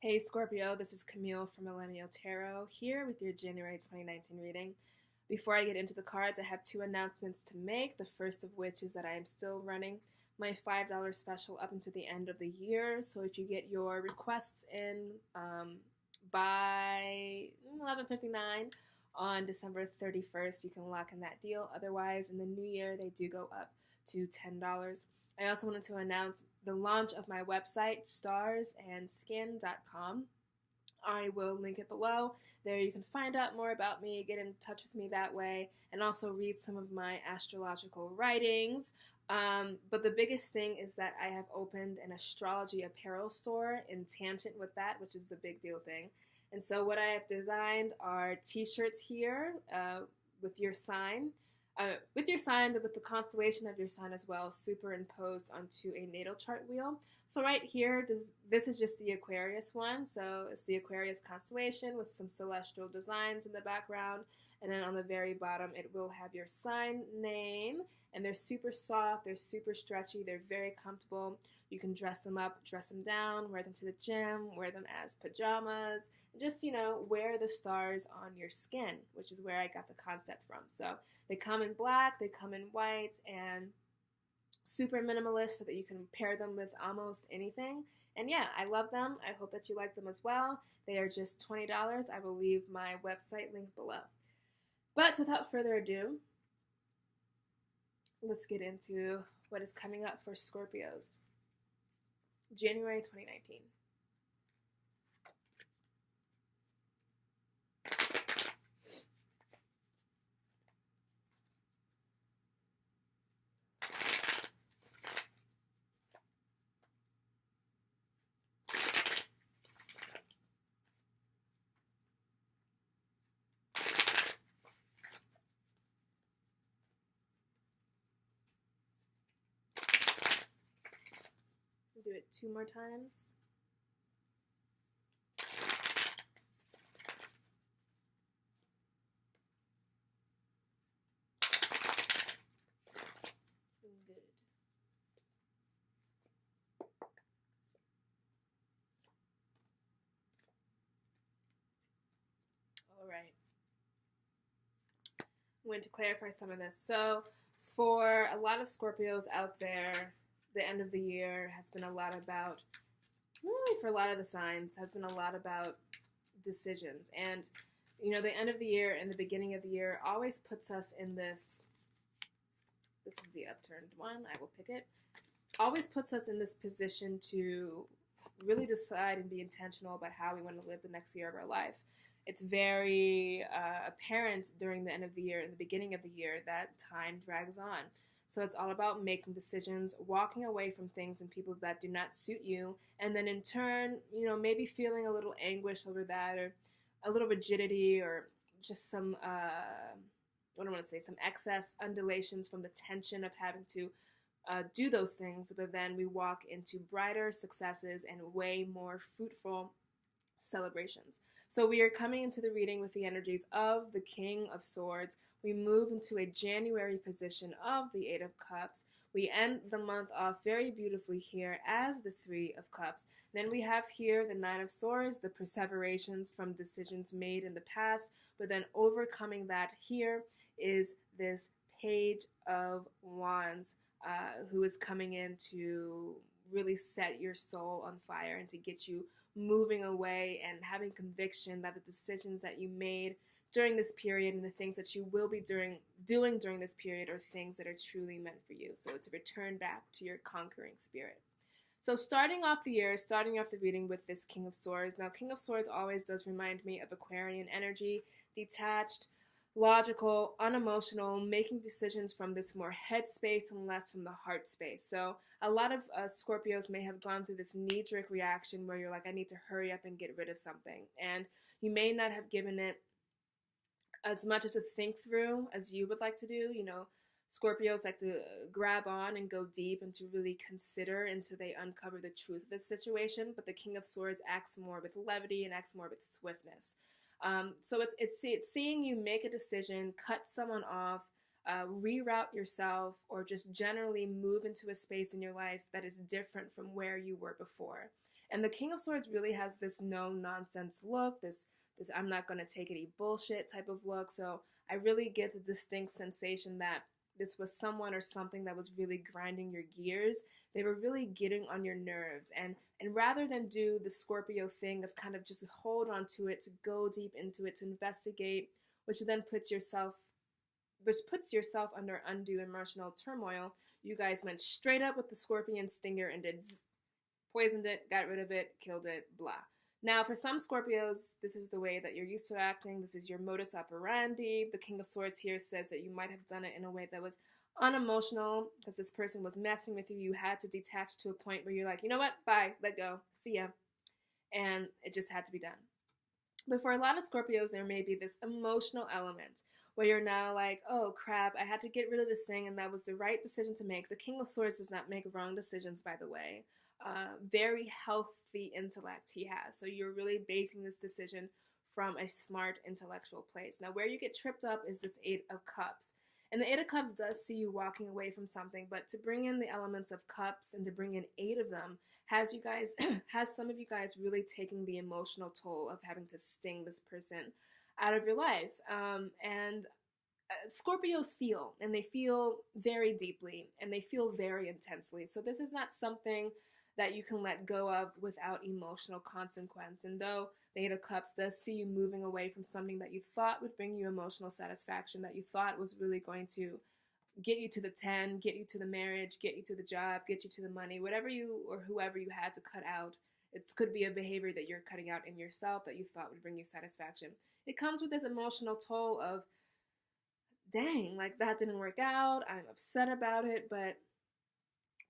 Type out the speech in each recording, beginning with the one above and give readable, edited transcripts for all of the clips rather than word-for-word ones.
Hey Scorpio, this is Camille from Millennial Tarot here with your January 2019 reading. Before I get into the cards, I have two announcements to make. The first of which is that I am still running my $5 special up until the end of the year. So if you get your requests in by 11:59 on December 31st, you can lock in that deal. Otherwise, in the new year, they do go up to $10. I also wanted to announce the launch of my website, starsandskin.com. I will link it below. There you can find out more about me, get in touch with me that way, and also read some of my astrological writings. But the biggest thing is that I have opened an astrology apparel store in tangent with that, which is the big deal thing. And so what I have designed are t-shirts here with your sign but with the constellation of your sign as well, superimposed onto a natal chart wheel. So right here, this is just the Aquarius one. So it's the Aquarius constellation with some celestial designs in the background. And then on the very bottom, it will have your sign name. And they're super soft, they're super stretchy, they're very comfortable. You can dress them up, dress them down, wear them to the gym, wear them as pajamas, and just, wear the stars on your skin, which is where I got the concept from. So they come in black, they come in white, and super minimalist so that you can pair them with almost anything. And yeah, I love them. I hope that you like them as well. They are just $20. I will leave my website link below. But without further ado, let's get into what is coming up for Scorpios. January 2019. Do it two more times. Good. All right. I'm going to clarify some of this. So for a lot of Scorpios out there, the end of the year has been a lot about, really for a lot of the signs, has been a lot about decisions. And, the end of the year and the beginning of the year always puts us in this is the upturned one, I will pick it, always puts us in this position to really decide and be intentional about how we want to live the next year of our life. It's very apparent during the end of the year and the beginning of the year that time drags on. So it's all about making decisions, walking away from things and people that do not suit you, and then in turn, maybe feeling a little anguish over that, or a little rigidity, or just some, some excess undulations from the tension of having to do those things. But then we walk into brighter successes and way more fruitful celebrations. So we are coming into the reading with the energies of the King of Swords. We move into a January position of the Eight of Cups. We end the month off very beautifully here as the Three of Cups. Then we have here the Nine of Swords, the perseverations from decisions made in the past, but then overcoming that here is this Page of Wands, who is coming in to really set your soul on fire and to get you moving away and having conviction that the decisions that you made during this period and the things that you will be doing during this period are things that are truly meant for you. So to return back to your conquering spirit. So starting off the reading with this King of Swords. Now, King of Swords always does remind me of Aquarian energy, detached, logical, unemotional, making decisions from this more head space and less from the heart space. So a lot of Scorpios may have gone through this knee-jerk reaction where you're like, I need to hurry up and get rid of something. And you may not have given it as much as a think through as you would like to do. Scorpios like to grab on and go deep and to really consider until they uncover the truth of the situation. But the King of Swords acts more with levity and acts more with swiftness. So it's seeing you make a decision, cut someone off, reroute yourself, or just generally move into a space in your life that is different from where you were before. And the King of Swords really has this no-nonsense look, this I'm not going to take any bullshit type of look. So I really get the distinct sensation that this was someone or something that was really grinding your gears. They were really getting on your nerves. And rather than do the Scorpio thing of kind of just hold on to it, to go deep into it, to investigate, which then puts yourself under undue emotional turmoil, you guys went straight up with the scorpion stinger and did poisoned it, got rid of it, killed it, blah. Now, for some Scorpios, this is the way that you're used to acting. This is your modus operandi. The King of Swords here says that you might have done it in a way that was unemotional because this person was messing with you. You had to detach to a point where you're like, you know what? Bye. Let go. See ya. And it just had to be done. But for a lot of Scorpios, there may be this emotional element where you're now like, oh crap, I had to get rid of this thing and that was the right decision to make. The King of Swords does not make wrong decisions, by the way. Very healthy intellect he has. So you're really basing this decision from a smart intellectual place. Now, where you get tripped up is this Eight of Cups. And the Eight of Cups does see you walking away from something, but to bring in the elements of cups and to bring in 8 of them has some of you guys really taking the emotional toll of having to sting this person out of your life. And Scorpios feel, and they feel very deeply, and they feel very intensely. So this is not something that you can let go of without emotional consequence. And though the Eight of Cups does see you moving away from something that you thought would bring you emotional satisfaction, that you thought was really going to get you to the 10, get you to the marriage, get you to the job, get you to the money, whatever you or whoever you had to cut out, it could be a behavior that you're cutting out in yourself that you thought would bring you satisfaction. It comes with this emotional toll of, dang, like that didn't work out, I'm upset about it, but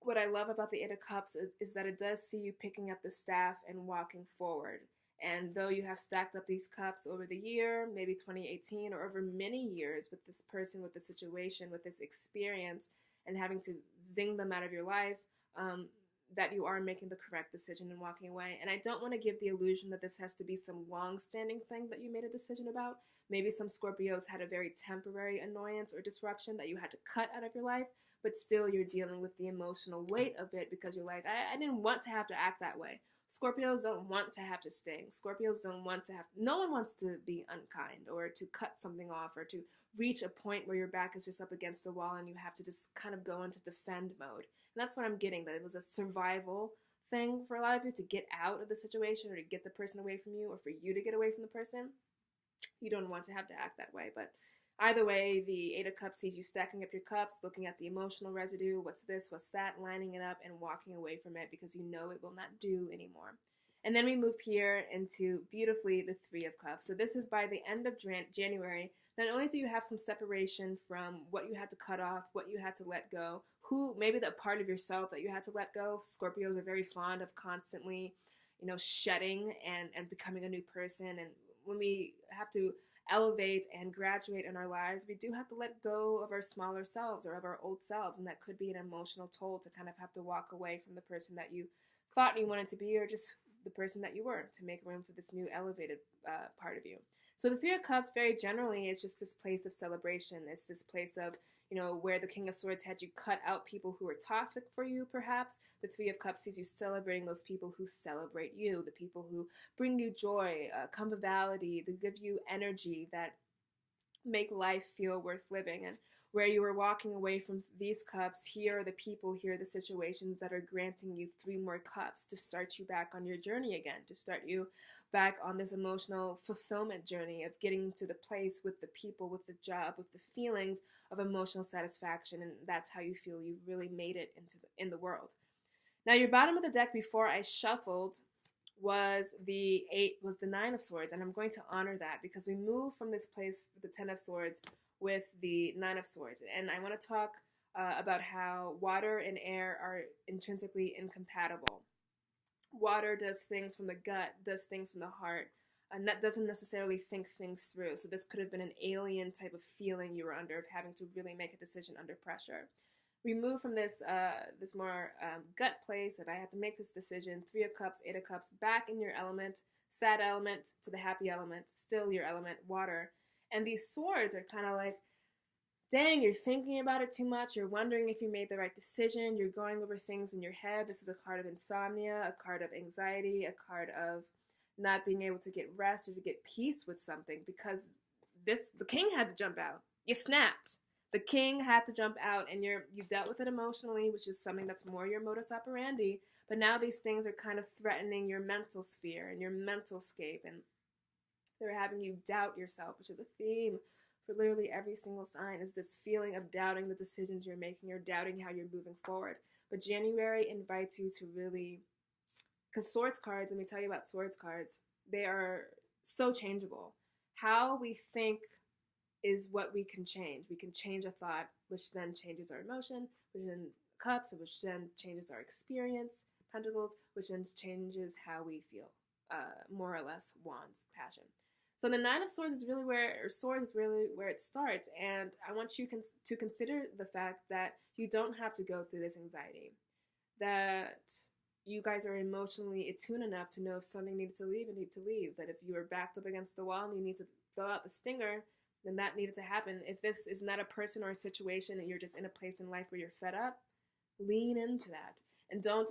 what I love about the Eight of Cups is that it does see you picking up the staff and walking forward. And though you have stacked up these cups over the year, maybe 2018, or over many years with this person, with the situation, with this experience, and having to zing them out of your life, that you are making the correct decision and walking away. And I don't want to give the illusion that this has to be some long-standing thing that you made a decision about. Maybe some Scorpios had a very temporary annoyance or disruption that you had to cut out of your life, but still you're dealing with the emotional weight of it because you're like, I didn't want to have to act that way. Scorpios don't want to have to sting. Scorpios don't want to have, no one wants to be unkind or to cut something off or to reach a point where your back is just up against the wall and you have to just kind of go into defend mode. And that's what I'm getting, that it was a survival thing for a lot of you to get out of the situation or to get the person away from you or for you to get away from the person. You don't want to have to act that way, but either way, the Eight of Cups sees you stacking up your cups, looking at the emotional residue, what's this, what's that, lining it up, and walking away from it because you know it will not do anymore. And then we move here into, beautifully, the Three of Cups. So this is by the end of January. Not only do you have some separation from what you had to cut off, what you had to let go, who, maybe that part of yourself that you had to let go. Scorpios are very fond of constantly, shedding and becoming a new person. And when we have to elevate and graduate in our lives, we do have to let go of our smaller selves or of our old selves, and that could be an emotional toll to kind of have to walk away from the person that you thought you wanted to be or just the person that you were to make room for this new elevated part of you. So the Three of Cups very generally is just this place of celebration. It's this place of, where the King of Swords had you cut out people who were toxic for you, perhaps. The Three of Cups sees you celebrating those people who celebrate you, the people who bring you joy, conviviality, that give you energy, that make life feel worth living. And where you were walking away from these cups, here are the people, here are the situations that are granting you 3 more cups to start you back on your journey again, to start you back on this emotional fulfillment journey of getting to the place with the people, with the job, with the feelings of emotional satisfaction, and that's how you feel you've really made it in the world. Now, your bottom of the deck before I shuffled was the 9 of Swords, and I'm going to honor that because we move from this place with the 10 of Swords with the 9 of Swords, and I want to talk about how water and air are intrinsically incompatible. Water does things from the gut, does things from the heart, and that doesn't necessarily think things through. So this could have been an alien type of feeling you were under of having to really make a decision under pressure. We move from this more gut place. If I had to make this decision, 3 of Cups, 8 of Cups, back in your element, sad element to the happy element, still your element, water. And these swords are kind of like, dang, you're thinking about it too much, you're wondering if you made the right decision, you're going over things in your head. This is a card of insomnia, a card of anxiety, a card of not being able to get rest or to get peace with something, because the king had to jump out. You snapped. The king had to jump out, and you dealt with it emotionally, which is something that's more your modus operandi. But now these things are kind of threatening your mental sphere and your mental scape, and they're having you doubt yourself, which is a theme for literally every single sign, is this feeling of doubting the decisions you're making or doubting how you're moving forward. But January invites you to really, because swords cards, let me tell you about swords cards, they are so changeable. How we think is what we can change. We can change a thought, which then changes our emotion, which then cups, which then changes our experience, pentacles, which then changes how we feel, more or less wands, passion. So the Nine of Swords is really where it starts, and I want you to consider the fact that you don't have to go through this anxiety, that you guys are emotionally attuned enough to know if something needed to leave, it needed to leave, that if you were backed up against the wall and you need to throw out the stinger, then that needed to happen. If this is not a person or a situation and you're just in a place in life where you're fed up, lean into that. And don't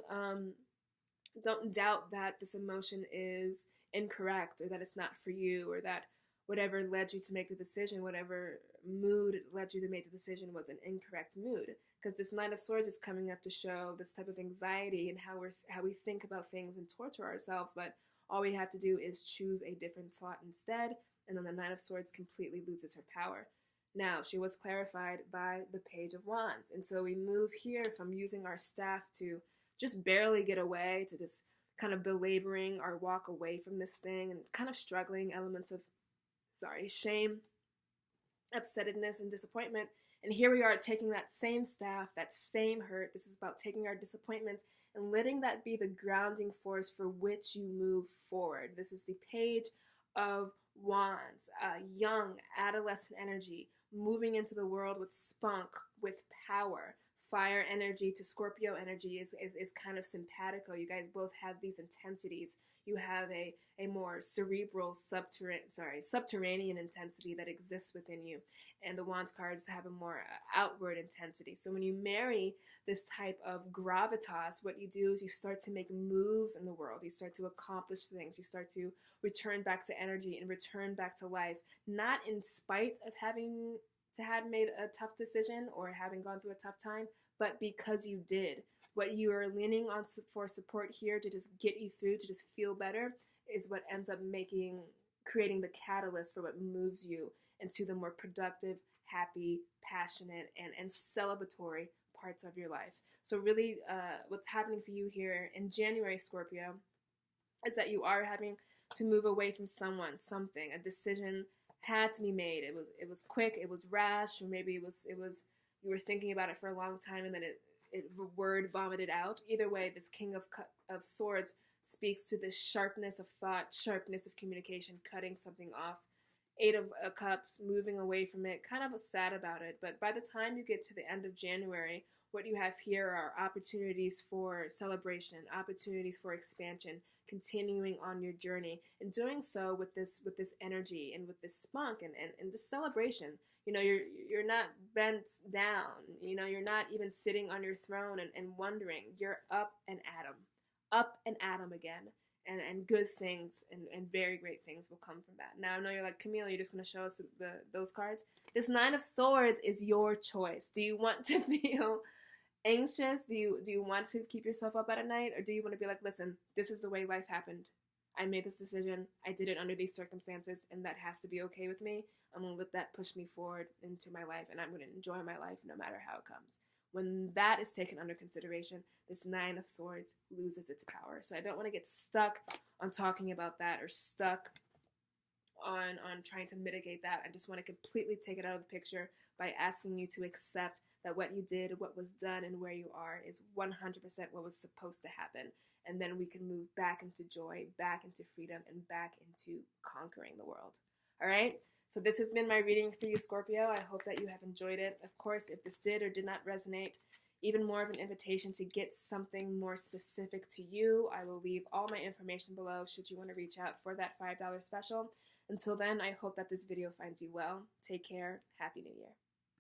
doubt that this emotion is incorrect, or that it's not for you, or that whatever led you to make the decision, whatever mood led you to make the decision, was an incorrect mood. Because this Nine of Swords is coming up to show this type of anxiety and how we think about things and torture ourselves, but all we have to do is choose a different thought instead, and then the Nine of Swords completely loses her power. Now, she was clarified by the Page of Wands, and so we move here from using our staff to just barely get away, to just kind of belaboring our walk away from this thing, and kind of struggling elements of, shame, upsettedness, and disappointment. And here we are taking that same staff, that same hurt. This is about taking our disappointments and letting that be the grounding force for which you move forward. This is the Page of Wands, young, adolescent energy, moving into the world with spunk, with power. Fire energy to Scorpio energy is kind of simpatico. You guys both have these intensities. You have a more cerebral, subterranean intensity that exists within you. And the Wands cards have a more outward intensity. So when you marry this type of gravitas, what you do is you start to make moves in the world. You start to accomplish things. You start to return back to energy and return back to life, not in spite of having to have made a tough decision or having gone through a tough time, but because you did. What you are leaning on for support here to just get you through, to just feel better, is what ends up creating the catalyst for what moves you into the more productive, happy, passionate, and celebratory parts of your life. So really, what's happening for you here in January, Scorpio, is that you are having to move away from someone, something. A decision had to be made. It was quick, it was rash, or maybe it was you were thinking about it for a long time and then the word vomited out. Either way, this King of Swords speaks to this sharpness of thought, sharpness of communication, cutting something off. Eight of Cups, moving away from it, kind of sad about it. But by the time you get to the end of January, what you have here are opportunities for celebration, opportunities for expansion, continuing on your journey, and doing so with this energy and with this spunk and this celebration. You know, you're not bent down. You know, you're not even sitting on your throne and wondering. You're up and at 'em again. And good things and very great things will come from that. Now I know you're like, Camille, you're just going to show us those cards. This Nine of Swords is your choice. Do you want to feel anxious? Do you want to keep yourself up at night? Or do you want to be like, listen, this is the way life happened. I made this decision. I did it under these circumstances, and that has to be okay with me. I'm going to let that push me forward into my life, and I'm going to enjoy my life no matter how it comes. When that is taken under consideration, this Nine of Swords loses its power. So I don't want to get stuck on talking about that, or stuck on trying to mitigate that. I just want to completely take it out of the picture by asking you to accept that what you did, what was done, and where you are is 100% what was supposed to happen. And then we can move back into joy, back into freedom, and back into conquering the world. All right? So this has been my reading for you, Scorpio. I hope that you have enjoyed it. Of course, if this did or did not resonate, even more of an invitation to get something more specific to you, I will leave all my information below should you want to reach out for that $5 special. Until then, I hope that this video finds you well. Take care. Happy New Year.